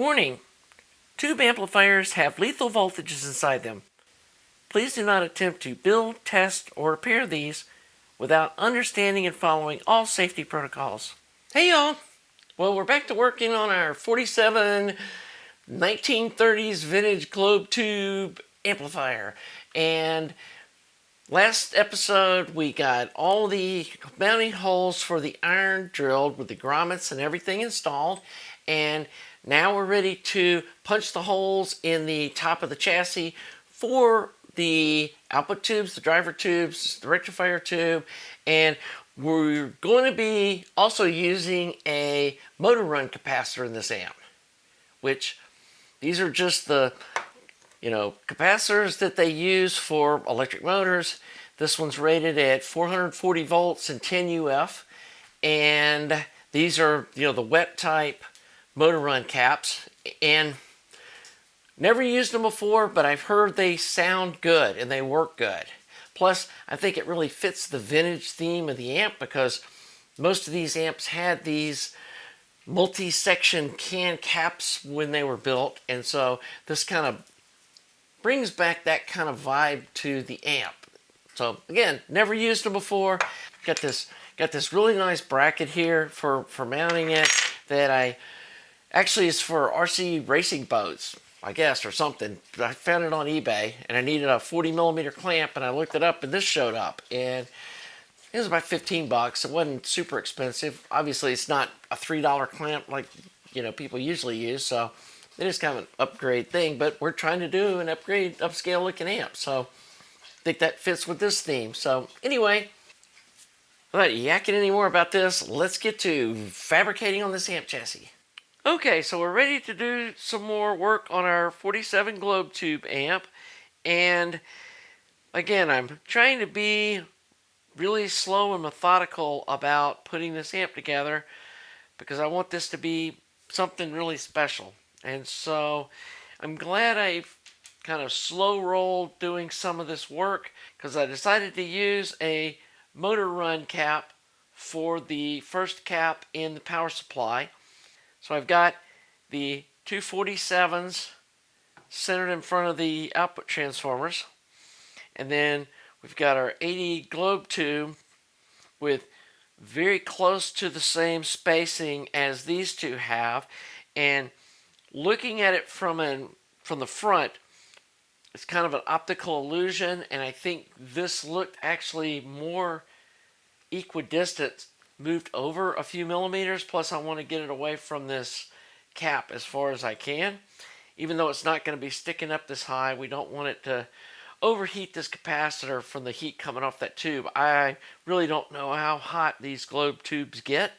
Warning: tube amplifiers have lethal voltages inside them. Please do not attempt to build, test, or repair these without understanding and following all safety protocols. Hey y'all! Well, we're back to working on our 47 1930s vintage globe tube amplifier. And last episode we got all the mounting holes for the iron drilled with the grommets and everything installed. And now we're ready to punch the holes in the top of the chassis for the output tubes, the driver tubes, the rectifier tube, and we're going to be also using a motor run capacitor in this amp, which these are just the capacitors that they use for electric motors. This one's rated at 440 volts and 10 UF, and these are the wet type motor run caps, and never used them before, but I've heard they sound good and they work good. Plus, I think it really fits the vintage theme of the amp because most of these amps had these multi-section can caps when they were built, and so this kind of brings back that kind of vibe to the amp. So again, never used them before. Got this really nice bracket here for mounting it that I actually is for RC racing boats, I guess, or something. I found it on eBay and I needed a 40mm clamp, and I looked it up and this showed up, and it was about 15 bucks. It wasn't super expensive. Obviously it's not a $3 clamp like people usually use, so it is kind of an upgrade thing, but we're trying to do an upscale looking amp, so I think that fits with this theme. So anyway, without yakking any more about this, let's get to fabricating on this amp chassis. Okay, so we're ready to do some more work on our 47 globe tube amp, and again, I'm trying to be really slow and methodical about putting this amp together because I want this to be something really special. And so I'm glad I've kind of slow rolled doing some of this work because I decided to use a motor run cap for the first cap in the power supply. So I've got the 247s centered in front of the output transformers, and then we've got our 80 globe tube with very close to the same spacing as these two have. And looking at it from the front, it's kind of an optical illusion, and I think this looked actually more equidistant, moved over a few millimeters. Plus I want to get it away from this cap as far as I can. Even though it's not going to be sticking up this high, we don't want it to overheat this capacitor from the heat coming off that tube. I really don't know how hot these globe tubes get.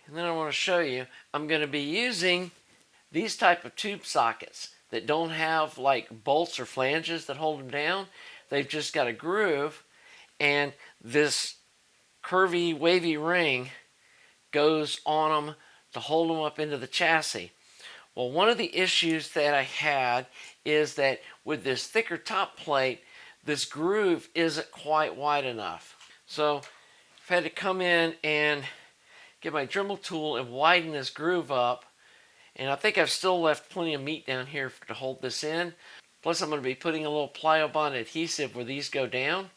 And then I want to show you, I'm going to be using these type of tube sockets that don't have like bolts or flanges that hold them down. They've just got a groove, and this curvy wavy ring goes on them to hold them up into the chassis. Well, one of the issues that I had is that with this thicker top plate, this groove isn't quite wide enough. So I've had to come in and get my Dremel tool and widen this groove up. And I think I've still left plenty of meat down here to hold this in. Plus I'm going to be putting a little Plyo-Bond adhesive where these go down.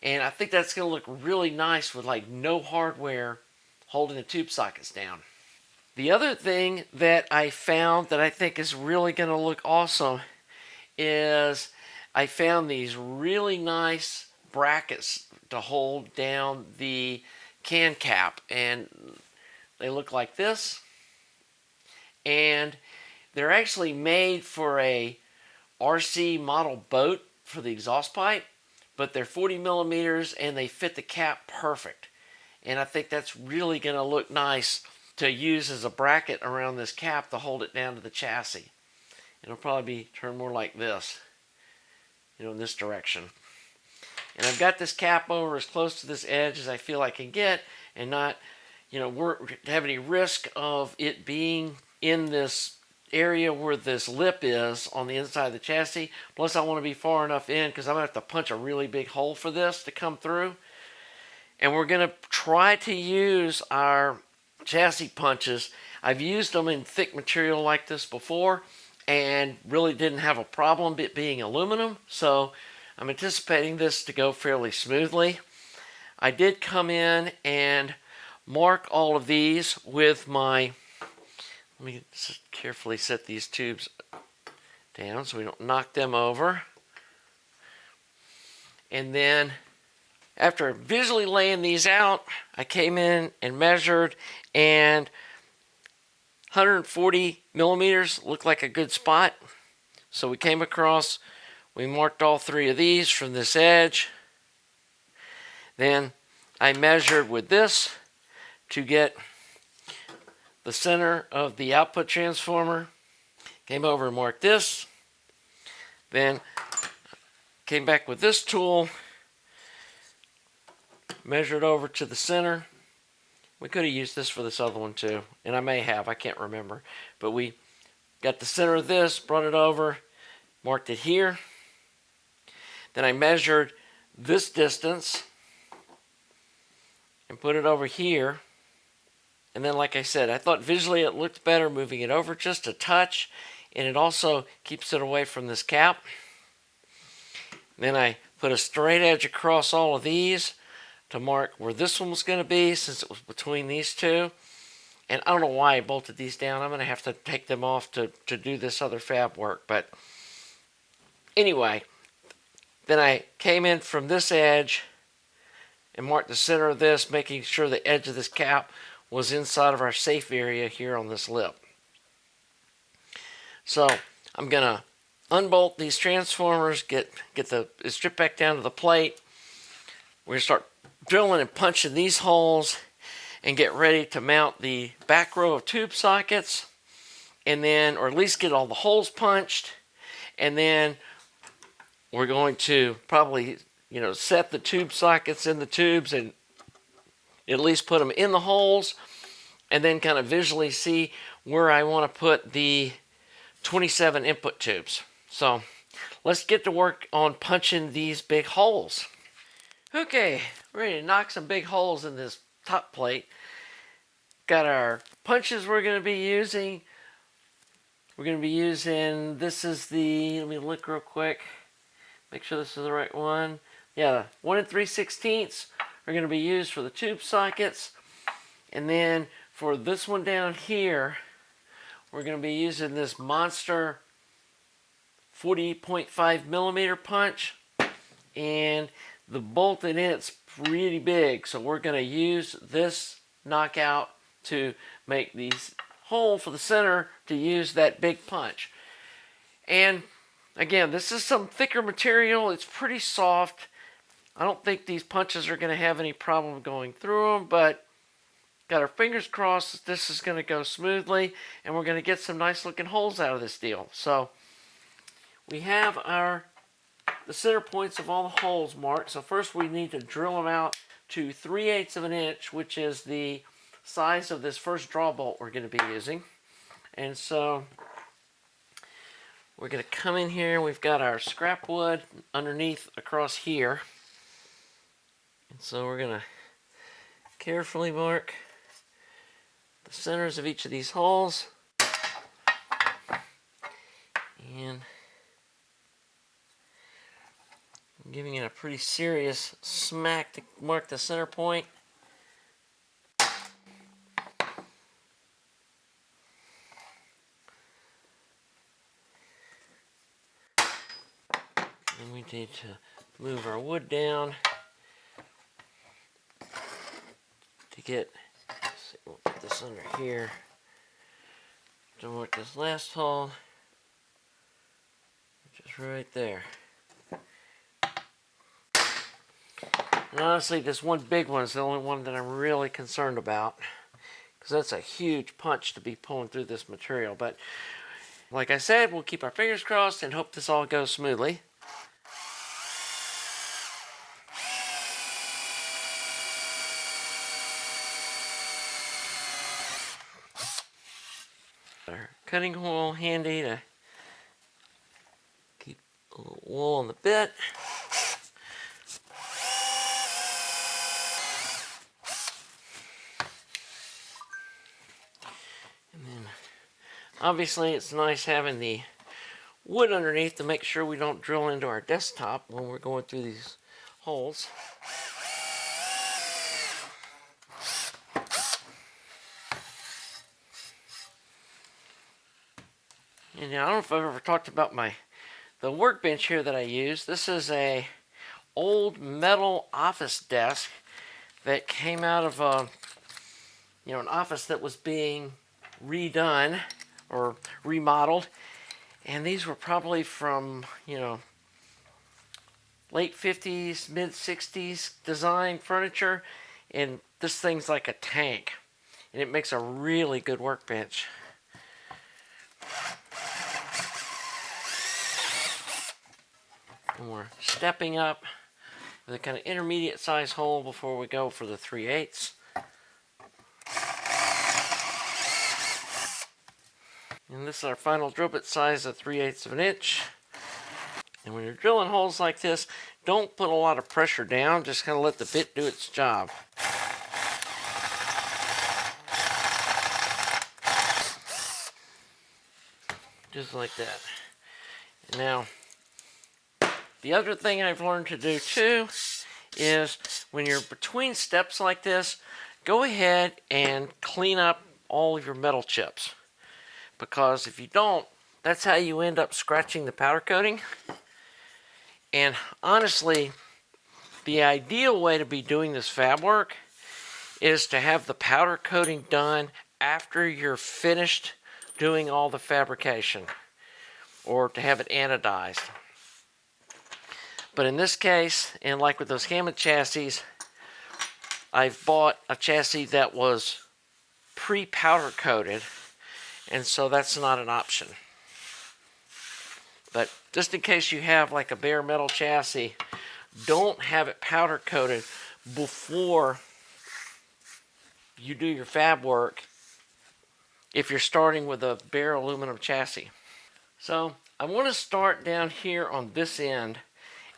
And I think that's going to look really nice with like no hardware holding the tube sockets down. The other thing that I found that I think is really going to look awesome is I found these really nice brackets to hold down the can cap, and they look like this, and they're actually made for a RC model boat for the exhaust pipe, but they're 40mm and they fit the cap perfect. And I think that's really going to look nice to use as a bracket around this cap to hold it down to the chassis. It'll probably be turned more like this, in this direction. And I've got this cap over as close to this edge as I feel I can get, and not, have any risk of it being in this area where this lip is on the inside of the chassis. Plus I want to be far enough in because I'm going to have to punch a really big hole for this to come through. And we're going to try to use our chassis punches. I've used them in thick material like this before and really didn't have a problem it being aluminum, so I'm anticipating this to go fairly smoothly. I did come in and mark all of these with my, let me just carefully set these tubes down so we don't knock them over. And then after visually laying these out, I came in and measured, and 140 millimeters looked like a good spot. So we came across, we marked all three of these from this edge. Then I measured with this to get the center of the output transformer. Came over and marked this. Then came back with this tool, measured over to the center. We could have used this for this other one too, and I may have, I can't remember. But we got the center of this, brought it over, marked it here. Then I measured this distance and put it over here. And then, like I said, I thought visually it looked better moving it over just a touch, and it also keeps it away from this cap. Then I put a straight edge across all of these to mark where this one was going to be, since it was between these two. And I don't know why I bolted these down. I'm going to have to take them off to do this other fab work. But anyway, then I came in from this edge and marked the center of this, making sure the edge of this cap was inside of our safe area here on this lip. So I'm going to unbolt these transformers, get the strip back down to the plate. We're going to start drilling and punching these holes and get ready to mount the back row of tube sockets, and then, or at least get all the holes punched, and then we're going to probably, set the tube sockets in the tubes and at least put them in the holes, and then kind of visually see where I want to put the 27 input tubes. So let's get to work on punching these big holes. Okay, we're ready to knock some big holes in this top plate. Got our punches we're going to be using. We're going to be using, this is the, let me look real quick, make sure this is the right one. Yeah, 1 3/16 are going to be used for the tube sockets. And then for this one down here, we're going to be using this monster 40.5 millimeter punch. And the bolt in it's pretty big, so we're going to use this knockout to make these hole for the center to use that big punch. And again, this is some thicker material. It's pretty soft. I don't think these punches are going to have any problem going through them, but got our fingers crossed this is going to go smoothly, and we're going to get some nice looking holes out of this deal. So we have the center points of all the holes marked. So first we need to drill them out to 3/8 of an inch, which is the size of this first draw bolt we're going to be using. And so we're going to come in here. We've got our scrap wood underneath across here. And so we're going to carefully mark the centers of each of these holes. And I'm giving it a pretty serious smack to mark the center point. And we need to move our wood down to get, let's see, we'll put this under here to mark this last hole, which is right there. And honestly, this one big one is the only one that I'm really concerned about, because that's a huge punch to be pulling through this material. But like I said, we'll keep our fingers crossed and hope this all goes smoothly. Our cutting wheel handy to keep a little wool on the bit. Obviously, it's nice having the wood underneath to make sure we don't drill into our desktop when we're going through these holes. And I don't know if I've ever talked about the workbench here that I use. This is a old metal office desk that came out of an office that was being redone or remodeled, and these were probably from late 50s, mid 60s design furniture, and this thing's like a tank, and it makes a really good workbench. And we're stepping up with a kind of intermediate size hole before we go for the 3/8. And this is our final drill bit size of 3/8 of an inch. And when you're drilling holes like this, don't put a lot of pressure down, just kind of let the bit do its job. Just like that. Now, the other thing I've learned to do too is when you're between steps like this, go ahead and clean up all of your metal chips. Because if you don't, that's how you end up scratching the powder coating. And honestly, the ideal way to be doing this fab work is to have the powder coating done after you're finished doing all the fabrication, or to have it anodized. But in this case, and like with those Hammond chassis, I've bought a chassis that was pre-powder coated, and so that's not an option. But just in case you have like a bare metal chassis, don't have it powder coated before you do your fab work if you're starting with a bare aluminum chassis. So I want to start down here on this end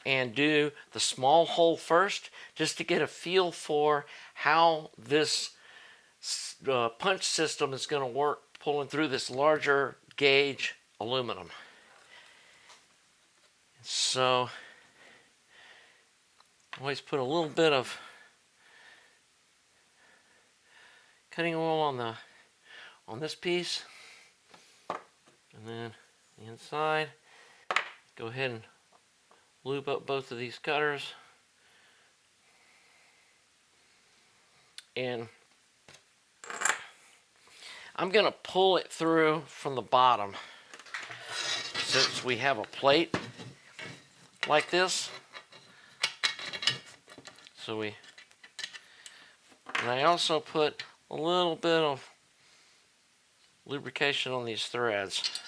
and do the small hole first, just to get a feel for how this punch system is going to work pulling through this larger gauge aluminum. So always put a little bit of cutting oil on this piece, and then the inside. Go ahead and lube up both of these cutters, and I'm going to pull it through from the bottom since we have a plate like this. And I also put a little bit of lubrication on these threads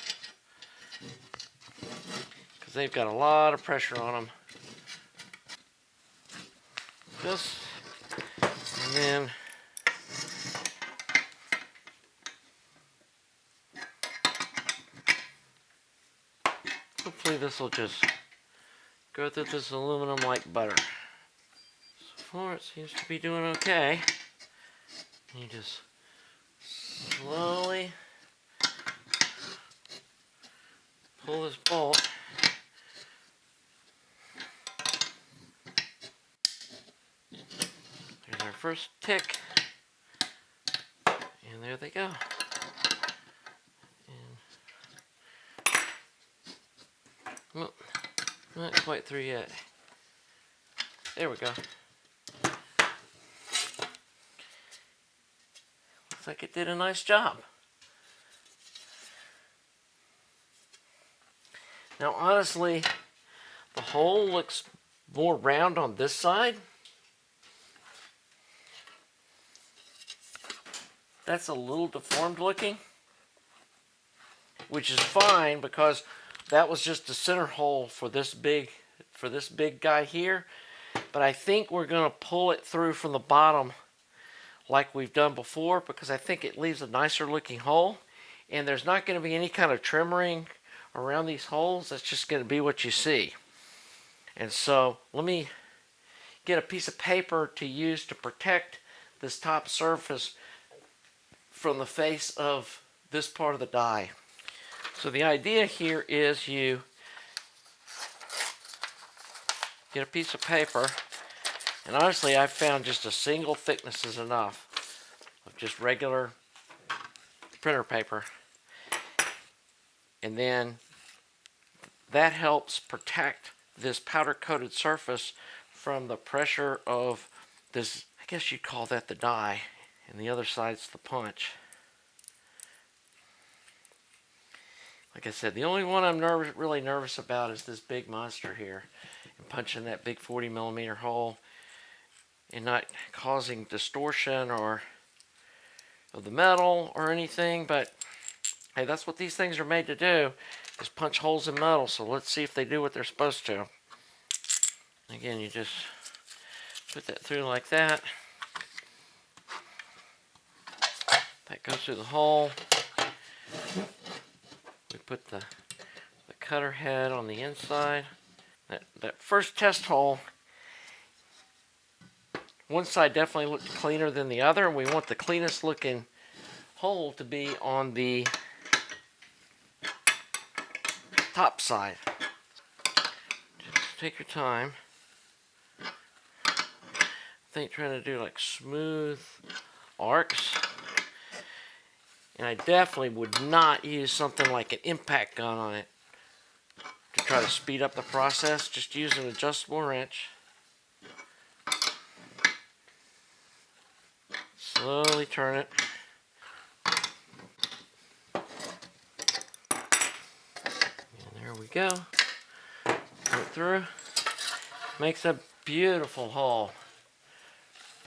because they've got a lot of pressure on them. This, and then hopefully this will just go through this aluminum like butter. So far it seems to be doing okay. You just slowly pull this bolt. There's our first tick, and there they go. And, well, not quite through yet. There we go. Looks like it did a nice job. Now honestly, the hole looks more round on this side. That's a little deformed looking, which is fine because that was just the center hole for this big guy here. But I think we're going to pull it through from the bottom like we've done before, because I think it leaves a nicer looking hole, and there's not going to be any kind of trimmering around these holes. That's just going to be what you see. And so let me get a piece of paper to use to protect this top surface from the face of this part of the die. So the idea here is you get a piece of paper, and honestly I've found just a single thickness is enough of just regular printer paper, and then that helps protect this powder coated surface from the pressure of this, I guess you'd call that the die, and the other side's the punch. Like I said, the only one I'm really nervous about is this big monster here, and punching that big 40mm hole and not causing distortion or of the metal or anything. But hey, that's what these things are made to do, is punch holes in metal. So let's see if they do what they're supposed to. Again, you just put that through like that. That goes through the hole. We put the cutter head on the inside. That first test hole, one side definitely looked cleaner than the other. We want the cleanest looking hole to be on the top side. Just take your time. I think trying to do like smooth arcs. And I definitely would not use something like an impact gun on it to try to speed up the process. Just use an adjustable wrench. Slowly turn it. And there we go. Go through. Makes a beautiful hole.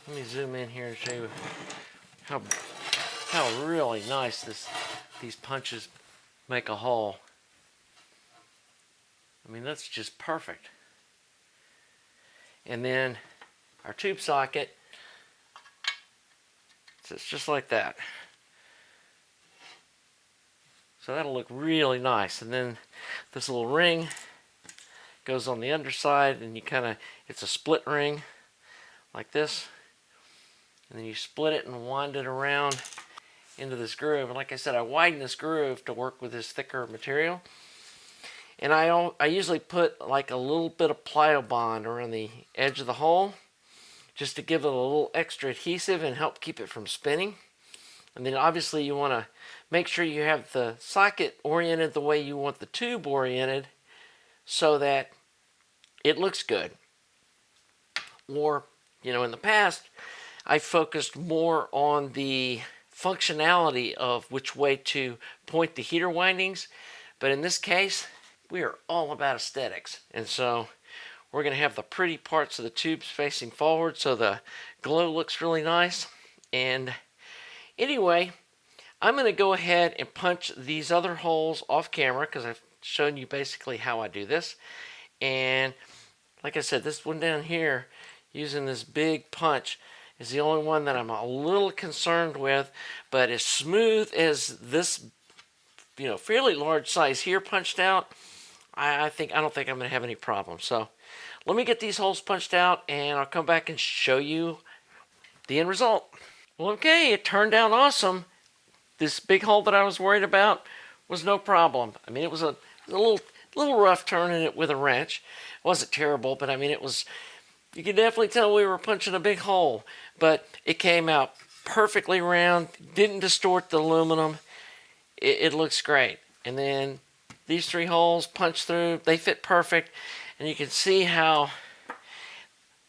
Let me zoom in here and show you how really nice these punches make a hole. I mean, that's just perfect. And then our tube socket, so it's just like that. So that'll look really nice. And then this little ring goes on the underside, and you it's a split ring like this. And then you split it and wind it around into this groove. And like I said, I widen this groove to work with this thicker material. And I usually put like a little bit of plyo bond around the edge of the hole, just to give it a little extra adhesive and help keep it from spinning. And then obviously you want to make sure you have the socket oriented the way you want the tube oriented, so that it looks good. Or, in the past, I focused more on the functionality of which way to point the heater windings, but in this case we are all about aesthetics, and so we're going to have the pretty parts of the tubes facing forward so the glow looks really nice. And anyway, I'm going to go ahead and punch these other holes off camera, because I've shown you basically how I do this. And like I said, this one down here using this big punch is the only one that I'm a little concerned with, but as smooth as this, fairly large size here punched out, I don't think I'm going to have any problems. So let me get these holes punched out, and I'll come back and show you the end result. Well, okay, it turned out awesome. This big hole that I was worried about was no problem. I mean, it was a little rough turning it with a wrench. It wasn't terrible, but I mean, you could definitely tell we were punching a big hole, but it came out perfectly round, didn't distort the aluminum. It looks great. And then these 3 holes punched through, they fit perfect, and you can see how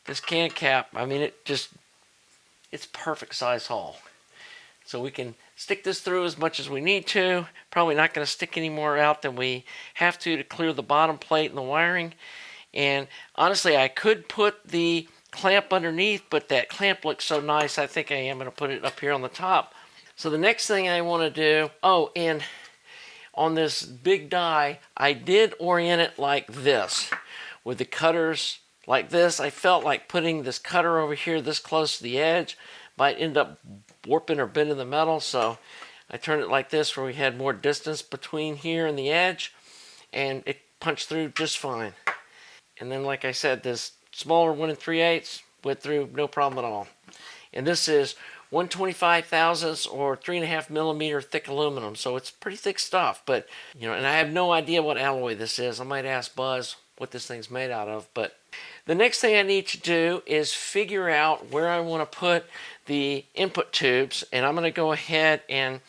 this can cap, I mean, it's perfect size hole. So we can stick this through as much as we need to. Probably not going to stick any more out than we have to clear the bottom plate and the wiring. And honestly, I could put the clamp underneath, but that clamp looks so nice, I think I am going to put it up here on the top. So the next thing I want to do, and on this big die, I did orient it like this, with the cutters like this. I felt like putting this cutter over here this close to the edge might end up warping or bending the metal, so I turned it like this, where we had more distance between here and the edge, and it punched through just fine. And then, like I said, this smaller 1 3/8 went through no problem at all. And this is 1/25 thousandths or 3.5 millimeter thick aluminum. So it's pretty thick stuff, but and I have no idea what alloy this is. I might ask Buzz what this thing's made out of. But the next thing I need to do is figure out where I want to put the input tubes, and I'm going to go ahead and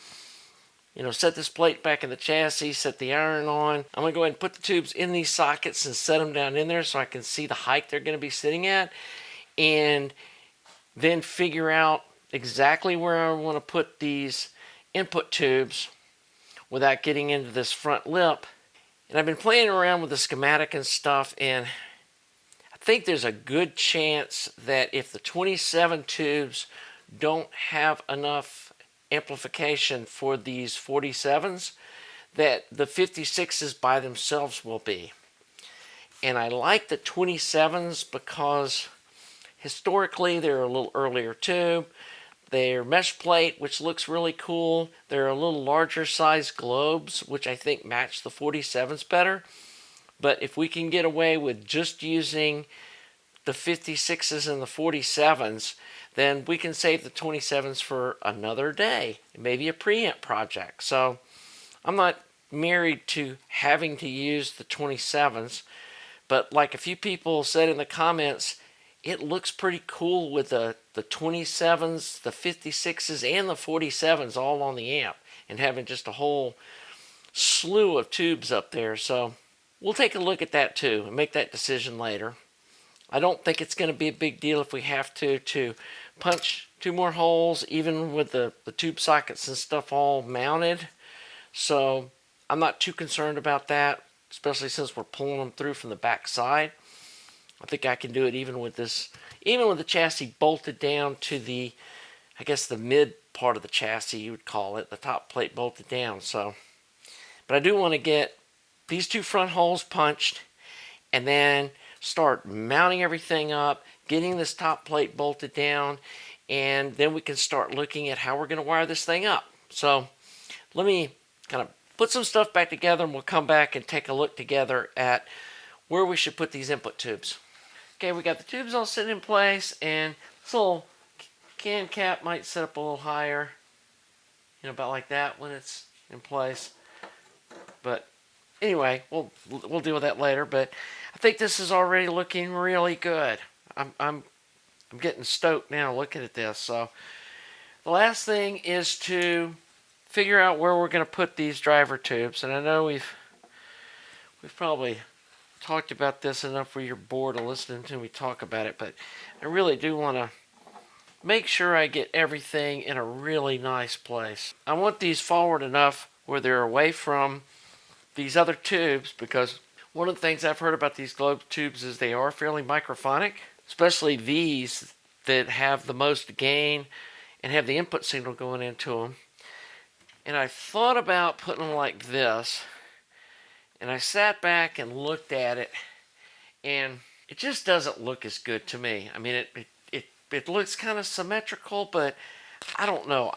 set this plate back in the chassis, set the iron on. I'm going to go ahead and put the tubes in these sockets and set them down in there so I can see the height they're going to be sitting at, and then figure out exactly where I want to put these input tubes without getting into this front lip. And I've been playing around with the schematic and stuff, and I think there's a good chance that if the 27 tubes don't have enough amplification for these 47s, that the 56s by themselves will be. And I like the 27s because historically they're a little earlier tube. They're mesh plate, which looks really cool. They're a little larger size globes, which I think match the 47s better. But if we can get away with just using the 56s and the 47s, then we can save the 27s for another day, maybe a preamp project. So I'm not married to having to use the 27s, but like a few people said in the comments, it looks pretty cool with the 27s, the 56s, and the 47s all on the amp, and having just a whole slew of tubes up there. So we'll take a look at that too and make that decision later. I don't think it's going to be a big deal if we have to punch 2 more holes, even with the tube sockets and stuff all mounted. So I'm not too concerned about that, especially since we're pulling them through from the back side. I think I can do it even with the chassis bolted down to the, I guess the mid part of the chassis, you would call it, the top plate bolted down. So, but I do want to get these 2 front holes punched and then start mounting everything up, getting this top plate bolted down, and then we can start looking at how we're going to wire this thing up. So let me kind of put some stuff back together, and we'll come back and take a look together at where we should put these input tubes. Okay, we got the tubes all sitting in place, and this little can cap might set up a little higher, about like that when it's in place. But anyway, we'll deal with that later. But I think this is already looking really good. I'm getting stoked now looking at this. So the last thing is to figure out where we're going to put these driver tubes. And I know we've probably talked about this enough where you're bored of listening to me talk about it, but I really do want to make sure I get everything in a really nice place. I want these forward enough where they're away from these other tubes, because one of the things I've heard about these globe tubes is they are fairly microphonic, especially these that have the most gain and have the input signal going into them. And I thought about putting them like this, and I sat back and looked at it, and it just doesn't look as good to me. I mean, it looks kind of symmetrical, but I don't know.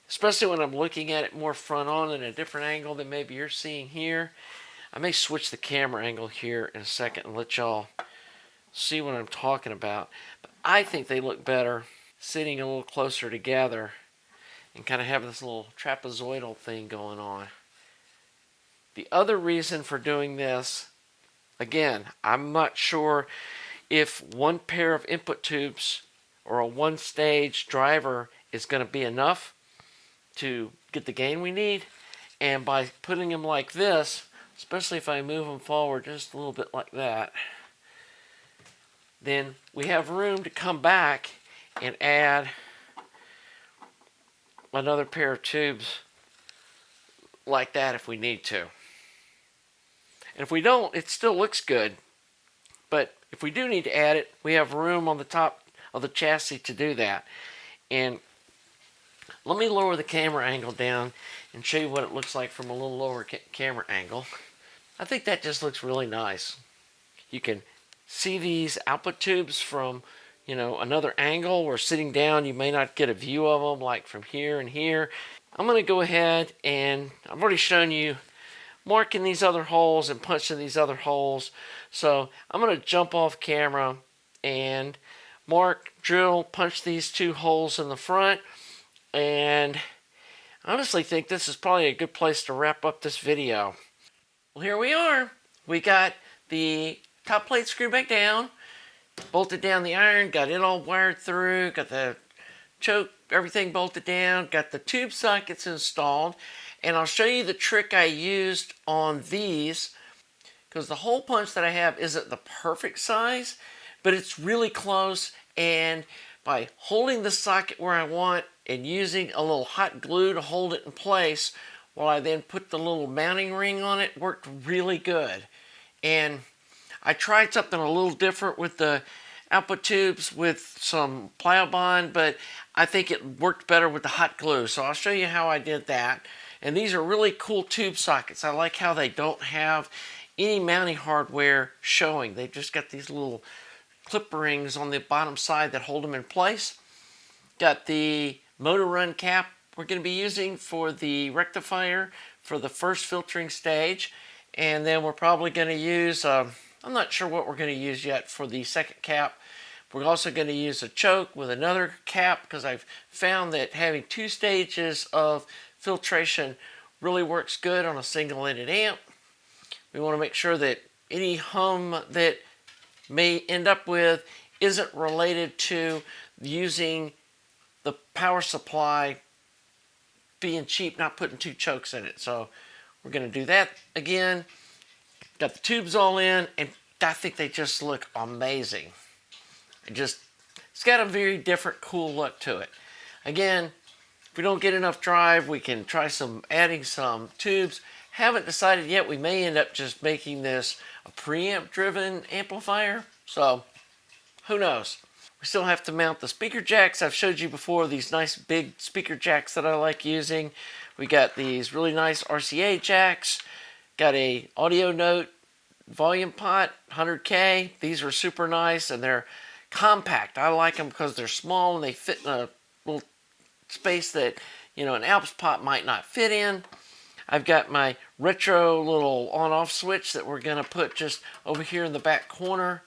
Especially when I'm looking at it more front on in a different angle than maybe you're seeing here. I may switch the camera angle here in a second and let y'all see what I'm talking about. But I think they look better sitting a little closer together and kind of having this little trapezoidal thing going on. The other reason for doing this, again, I'm not sure if one pair of input tubes or a one-stage driver is going to be enough to get the gain we need. And by putting them like this, especially if I move them forward just a little bit like that, then we have room to come back and add another pair of tubes like that if we need to. And if we don't, it still looks good. But if we do need to add it, we have room on the top of the chassis to do that. And let me lower the camera angle down and show you what it looks like from a little lower camera angle. I think that just looks really nice. You can see these output tubes from, another angle, or sitting down you may not get a view of them like from here and here. I'm going to go ahead, and I've already shown you marking these other holes and punching these other holes. So I'm going to jump off camera and mark, drill, punch these 2 holes in the front, and I honestly think this is probably a good place to wrap up this video. Well, here we are. We got the top plate screwed back down, bolted down the iron, got it all wired through, got the choke, everything bolted down, got the tube sockets installed, and I'll show you the trick I used on these, because the hole punch that I have isn't the perfect size, but it's really close, and by holding the socket where I want and using a little hot glue to hold it in place while I then put the little mounting ring on it, worked really good. And I tried something a little different with the output tubes with some Plowbond, but I think it worked better with the hot glue, so I'll show you how I did that. And these are really cool tube sockets. I like how they don't have any mounting hardware showing. They've just got these little clip rings on the bottom side that hold them in place. Got the motor run cap we're going to be using for the rectifier for the first filtering stage, and then we're probably going to use I'm not sure what we're going to use yet for the second cap. We're also going to use a choke with another cap, because I've found that having 2 stages of filtration really works good on a single-ended amp. We want to make sure that any hum that may end up with isn't related to using the power supply being cheap, not putting 2 chokes in it. So we're going to do that again. Got the tubes all in, and I think they just look amazing. It's got a very different, cool look to it. Again, if we don't get enough drive, we can try adding some tubes. Haven't decided yet. We may end up just making this a preamp driven amplifier, so who knows. We still have to mount the speaker jacks. I've showed you before these nice big speaker jacks that I like using. We got these really nice RCA jacks. Got a audio note volume pot, 100K. These are super nice, and they're compact. I like them because they're small and they fit in a little space that, you know, an Alps pot might not fit in. I've got my retro little on-off switch that we're going to put just over here in the back corner.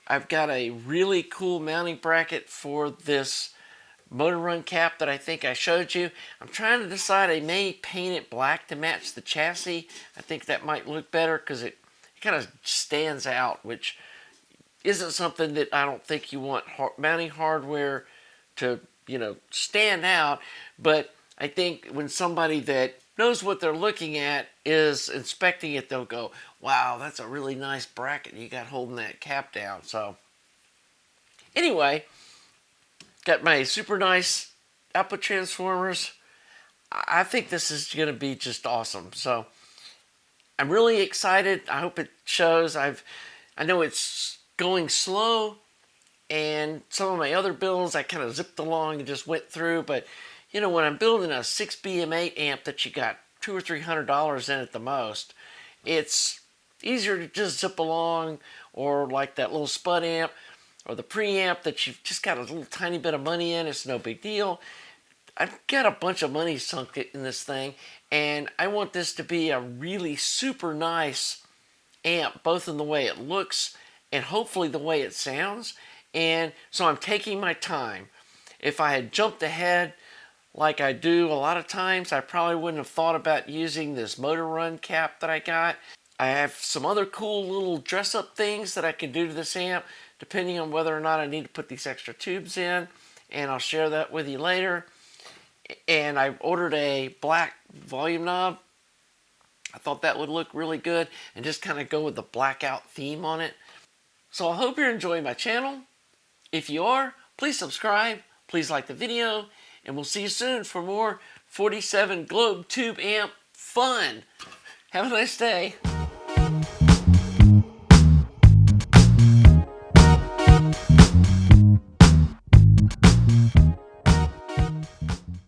I've got a really cool mounting bracket for this motor run cap that I think I showed you. I'm trying to decide. I may paint it black to match the chassis. I think that might look better because it kind of stands out, which isn't something that I don't think you want mounting hardware to, you know, stand out. But I think when somebody that knows what they're looking at is inspecting it, they'll go, wow, that's a really nice bracket you got holding that cap down. So anyway, got my super nice output transformers. I think this is going to be just awesome. So I'm really excited. I hope it shows. I know it's going slow, and some of my other builds I kind of zipped along and just went through, but you know, when I'm building a 6BM8 amp that you got $200 or $300 in at the most, it's easier to just zip along, or like that little Spud amp or the preamp that you've just got a little tiny bit of money in. It's no big deal. I've got a bunch of money sunk in this thing, and I want this to be a really super nice amp, both in the way it looks and hopefully the way it sounds. And so I'm taking my time. If I had jumped ahead like I do a lot of times, I probably wouldn't have thought about using this motor run cap that I got. I have some other cool little dress up things that I can do to this amp, depending on whether or not I need to put these extra tubes in, and I'll share that with you later. And I ordered a black volume knob. I thought that would look really good and just kind of go with the blackout theme on it. So I hope you're enjoying my channel. If you are, please subscribe, please like the video, and we'll see you soon for more 47 Globe Tube amp fun. Have a nice day.